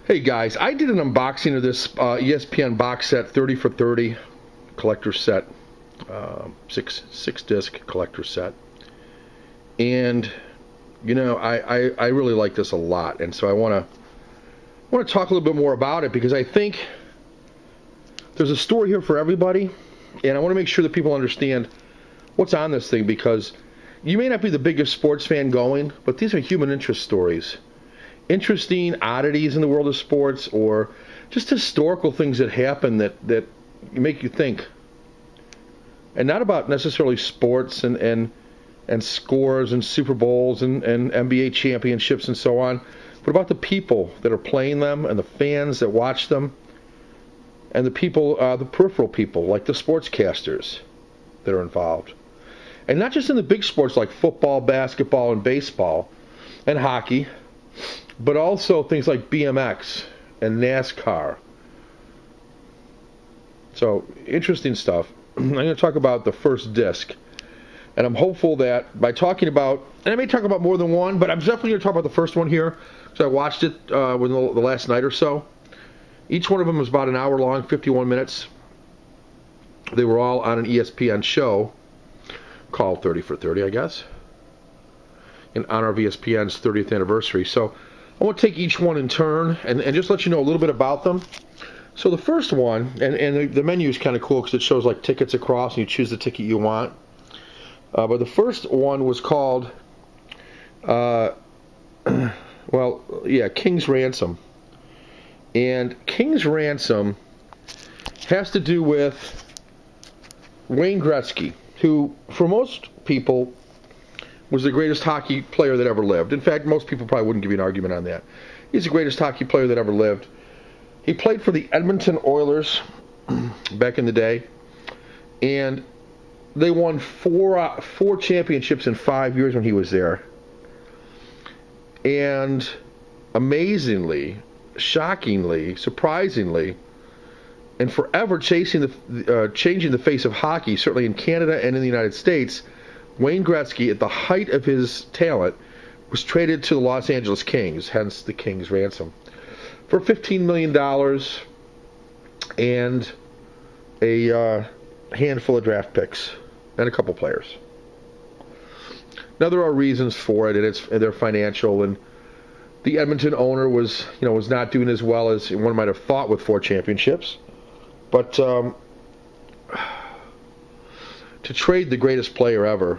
Hey guys, I did an unboxing of this ESPN box set, 30 for 30 collector set, six disc collector set, and I really like this a lot, and so I want to talk a little bit more about it because I think there's a story here for everybody, and I want to make sure that people understand what's on this thing because you may not be the biggest sports fan going, but these are human interest stories. Interesting oddities in the world of sports or just historical things that happen that make you think. And not about necessarily sports and scores and Super Bowls and NBA championships and so on, but about the people that are playing them and the fans that watch them and the people, the peripheral people like the sportscasters that are involved. And not just in the big sports like football, basketball, and baseball and hockey, but also things like BMX and NASCAR. So, interesting stuff. I'm going to talk about the first disc. And I'm hopeful that by talking about, and I may talk about more than one, but I'm definitely going to talk about the first one here. So I watched it within the last night or so. Each one of them was about an hour long, 51 minutes. They were all on an ESPN show called 30 for 30, I guess, in honor of ESPN's 30th anniversary. So I want to take each one in turn and just let you know a little bit about them. So the first one, and the menu is kind of cool because it shows like tickets across and you choose the ticket you want. But the first one was called, King's Ransom. And King's Ransom has to do with Wayne Gretzky, who for most people was the greatest hockey player that ever lived. In fact, most people probably wouldn't give you an argument on that. He's the greatest hockey player that ever lived. He played for the Edmonton Oilers back in the day, and they won four championships in 5 years when he was there. And amazingly, shockingly, surprisingly, and forever changing the face of hockey, certainly in Canada and in the United States, Wayne Gretzky, at the height of his talent, was traded to the Los Angeles Kings, hence the King's Ransom, for $15 million and a handful of draft picks and a couple players. Now there are reasons for it, and they're financial, and the Edmonton owner was not doing as well as one might have thought with 4 championships, but to trade the greatest player ever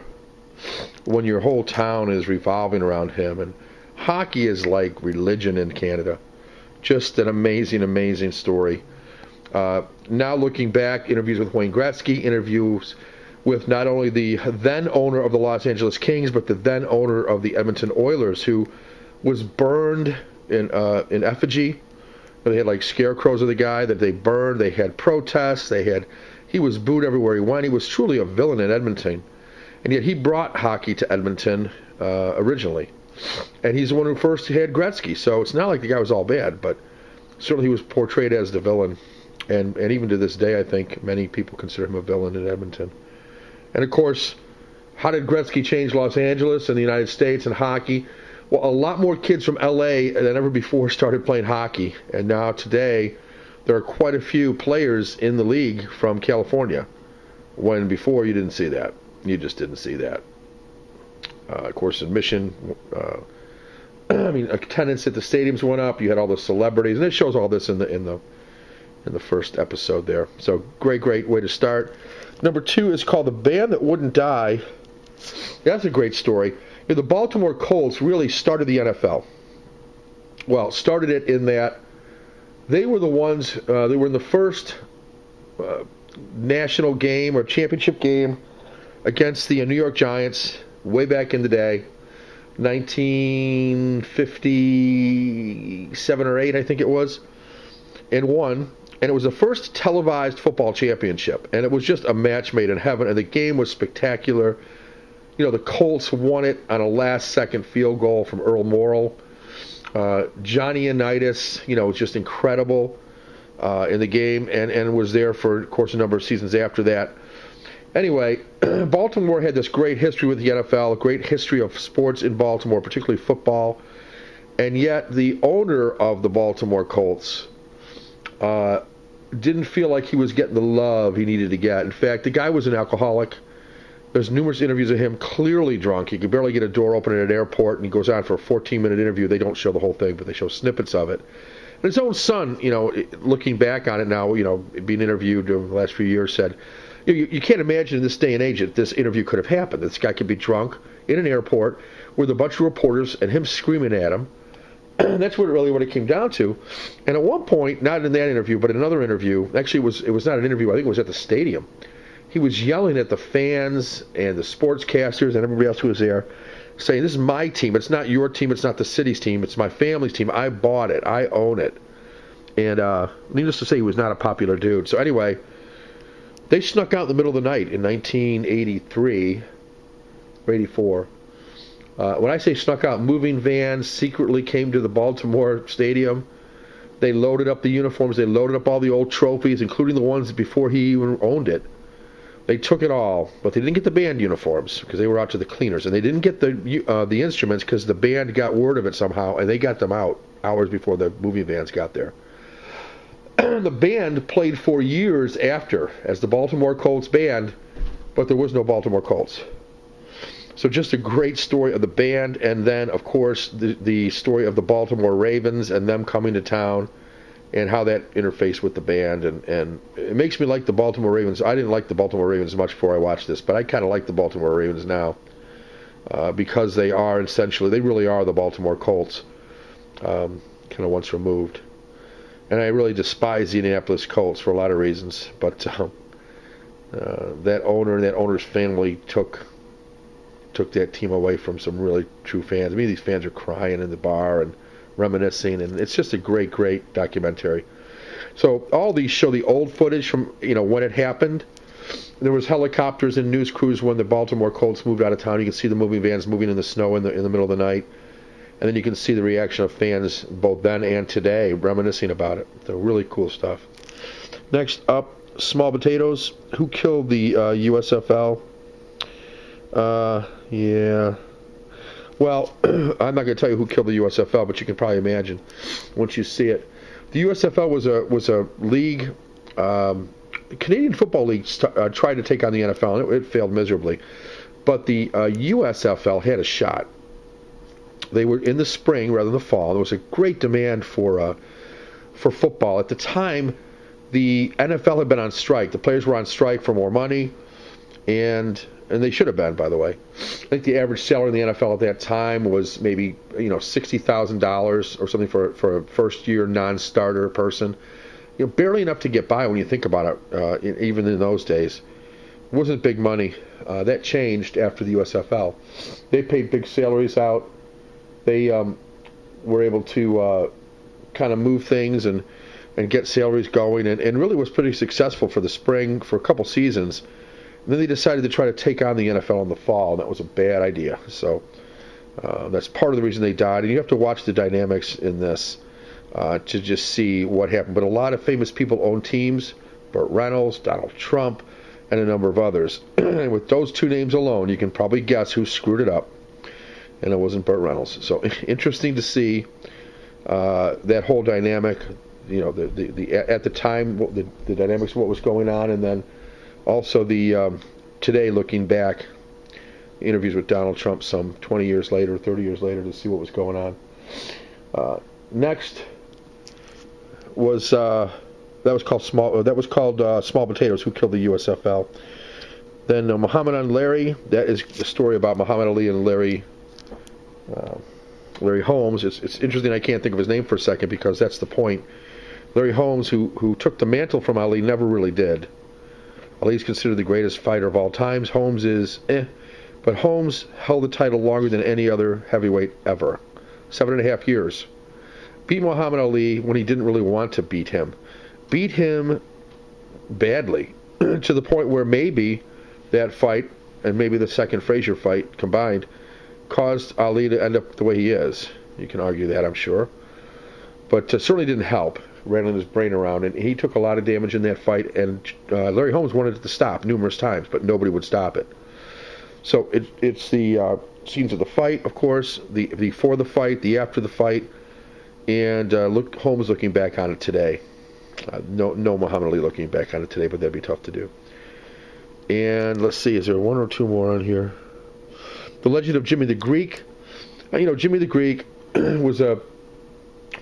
when your whole town is revolving around him, and hockey is like religion in Canada. Just an amazing, amazing story. Now looking back, interviews with Wayne Gretzky, interviews with not only the then owner of the Los Angeles Kings, but the then owner of the Edmonton Oilers, who was burned in effigy. They had like scarecrows of the guy that they burned. They had protests. He was booed everywhere he went. He was truly a villain in Edmonton. And yet he brought hockey to Edmonton originally. And he's the one who first had Gretzky. So it's not like the guy was all bad, but certainly he was portrayed as the villain. And even to this day, I think many people consider him a villain in Edmonton. And of course, how did Gretzky change Los Angeles and the United States and hockey? Well, a lot more kids from LA than ever before started playing hockey. And now today, there are quite a few players in the league from California, when before you didn't see that. You just didn't see that. Of course, admission, attendance at the stadiums went up. You had all the celebrities, and it shows all this in the first episode there. So great way to start. Number 2 is called The Band That Wouldn't Die. That's a great story. The Baltimore Colts really started the NFL. Well, started it in that they were the ones, they were in the first national game or championship game against the New York Giants way back in the day, 1957 or 8, I think it was, and won. And it was the first televised football championship, and it was just a match made in heaven, and the game was spectacular. The Colts won it on a last-second field goal from Earl Morrall. Johnny Unitas, was just incredible in the game and was there for, of course, a number of seasons after that. Anyway, Baltimore had this great history with the NFL, a great history of sports in Baltimore, particularly football. And yet the owner of the Baltimore Colts didn't feel like he was getting the love he needed to get. In fact, the guy was an alcoholic. There's numerous interviews of him clearly drunk. He could barely get a door open at an airport, and he goes on for a 14-minute interview. They don't show the whole thing, but they show snippets of it. And his own son, looking back on it now, being interviewed over the last few years, said, you can't imagine in this day and age that this interview could have happened. This guy could be drunk in an airport with a bunch of reporters and him screaming at him. That's what it came down to. And at one point, not in that interview, but in another interview, actually it was not an interview, I think it was at the stadium, he was yelling at the fans and the sportscasters and everybody else who was there, saying, this is my team. It's not your team. It's not the city's team. It's my family's team. I bought it. I own it. And needless to say, he was not a popular dude. So anyway, they snuck out in the middle of the night in 1983 or 84. When I say snuck out, moving vans secretly came to the Baltimore Stadium. They loaded up the uniforms. They loaded up all the old trophies, including the ones before he even owned it. They took it all, but they didn't get the band uniforms because they were out to the cleaners, and they didn't get the instruments because the band got word of it somehow, and they got them out hours before the moving vans got there. The band played for years after as the Baltimore Colts band, but there was no Baltimore Colts. So just a great story of the band, and then, of course, the story of the Baltimore Ravens and them coming to town and how that interfaced with the band. And it makes me like the Baltimore Ravens. I didn't like the Baltimore Ravens much before I watched this, but I kind of like the Baltimore Ravens now because they really are the Baltimore Colts, kind of once removed. And I really despise the Indianapolis Colts for a lot of reasons, but that owner and that owner's family took that team away from some really true fans. I mean, these fans are crying in the bar and reminiscing, and it's just a great, great documentary. So all these show the old footage from when it happened. There was helicopters and news crews when the Baltimore Colts moved out of town. You can see the moving vans moving in the snow in the middle of the night, and then you can see the reaction of fans both then and today reminiscing about it. So really cool stuff. Next up, small potatoes. Who killed the USFL? Yeah. Well, I'm not going to tell you who killed the USFL, but you can probably imagine once you see it. The USFL was a league. The Canadian Football League tried to take on the NFL, and it failed miserably. But the USFL had a shot. They were in the spring rather than the fall. There was a great demand for football at the time. The NFL had been on strike. The players were on strike for more money, and they should have been, by the way. I think the average salary in the NFL at that time was maybe $60,000 or something for a first-year non-starter person. Barely enough to get by when you think about it. Even in those days, it wasn't big money. That changed after the USFL. They paid big salaries out. They were able to kind of move things and get salaries going, and really was pretty successful for the spring for a couple seasons. And then they decided to try to take on the NFL in the fall, and that was a bad idea. So that's part of the reason they died. And you have to watch the dynamics in this to just see what happened. But a lot of famous people own teams: Burt Reynolds, Donald Trump, and a number of others. And with those two names alone, you can probably guess who screwed it up. And it wasn't Burt Reynolds. So interesting to see that whole dynamic. At the time, the dynamics of what was going on, and then also the today, looking back, interviews with Donald Trump some 20 years later, 30 years later, to see what was going on. Next was that was called Small Potatoes. Who killed the USFL? Then Muhammad Ali and Larry. That is the story about Muhammad Ali and Larry Holmes. It's interesting. I can't think of his name for a second because that's the point. Larry Holmes, who took the mantle from Ali, never really did. Ali is considered the greatest fighter of all times. Holmes is but Holmes held the title longer than any other heavyweight ever. 7.5 years. Beat Muhammad Ali when he didn't really want to beat him. Beat him badly to the point where maybe that fight and maybe the second Frazier fight combined caused Ali to end up the way he is. You can argue that, I'm sure. But certainly didn't help, rattling his brain around. And he took a lot of damage in that fight, and Larry Holmes wanted it to stop numerous times, but nobody would stop it. So it's the scenes of the fight, of course, the before the fight, the after the fight, and Holmes looking back on it today. No Muhammad Ali looking back on it today, but that'd be tough to do. And let's see, is there one or two more on here? The Legend of Jimmy the Greek. Jimmy the Greek was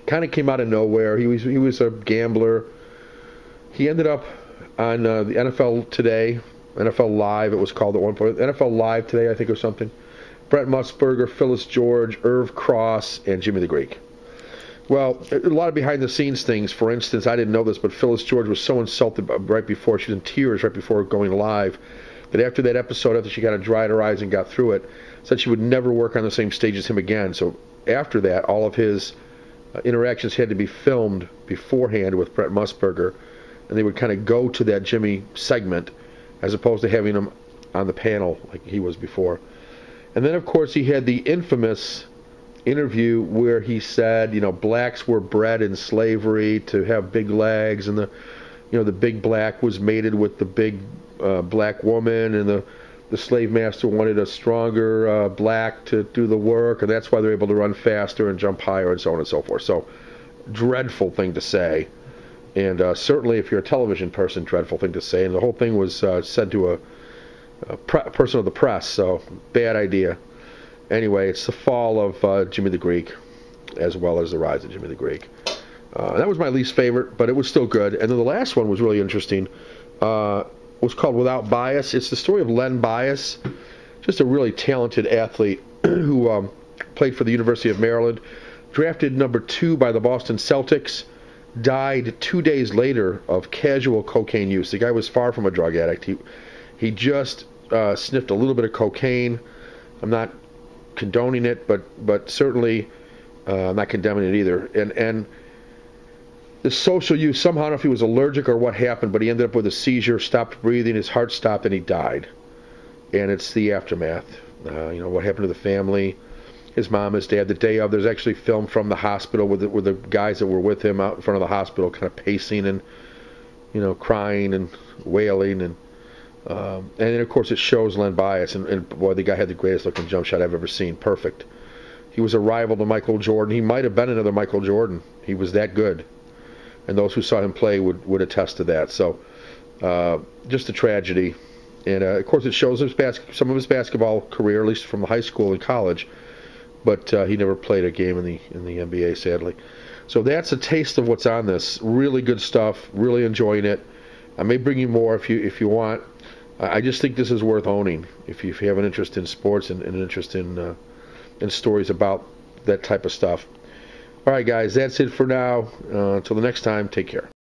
kind of came out of nowhere. He was a gambler. He ended up on the NFL Today, NFL Live, it was called at one point. NFL Live Today, I think, or something. Brett Musburger, Phyllis George, Irv Cross, and Jimmy the Greek. Well, a lot of behind-the-scenes things. For instance, I didn't know this, but Phyllis George was so insulted right before, she was in tears right before going live, that after that episode, after she kind of dried her eyes and got through it, said she would never work on the same stage as him again. So after that, all of his interactions had to be filmed beforehand with Brett Musburger, and they would kind of go to that Jimmy segment as opposed to having him on the panel like he was before. And then, of course, he had the infamous interview where he said, blacks were bred in slavery to have big legs, and the big black was mated with the big black woman, and the slave master wanted a stronger black to do the work, and that's why they're able to run faster and jump higher and so on and so forth. So, dreadful thing to say, and certainly if you're a television person, dreadful thing to say. And the whole thing was said to a person of the press, so bad idea. Anyway, it's the fall of Jimmy the Greek, as well as the rise of Jimmy the Greek. That was my least favorite, but it was still good. And then the last one was really interesting. Was called Without Bias. It's the story of Len Bias, just a really talented athlete who played for the University of Maryland, drafted number 2 by the Boston Celtics, died 2 days later of casual cocaine use. The guy was far from a drug addict. He just sniffed a little bit of cocaine. I'm not condoning it, but certainly I'm not condemning it either. And the social use, somehow, I don't know if he was allergic or what happened, but he ended up with a seizure, stopped breathing, his heart stopped, and he died. And it's the aftermath. What happened to the family, his mom, his dad, the day of. There's actually film from the hospital with the guys that were with him out in front of the hospital, kind of pacing and, crying and wailing. And then, of course, it shows Len Bias. And boy, the guy had the greatest looking jump shot I've ever seen. Perfect. He was a rival to Michael Jordan. He might have been another Michael Jordan. He was that good. And those who saw him play would attest to that. So, just a tragedy. And, of course, it shows some of his basketball career, at least from the high school and college. But he never played a game in the NBA, sadly. So that's a taste of what's on this. Really good stuff. Really enjoying it. I may bring you more if you want. I just think this is worth owning if you have an interest in sports and an interest in stories about that type of stuff. All right, guys, that's it for now. Until the next time, take care.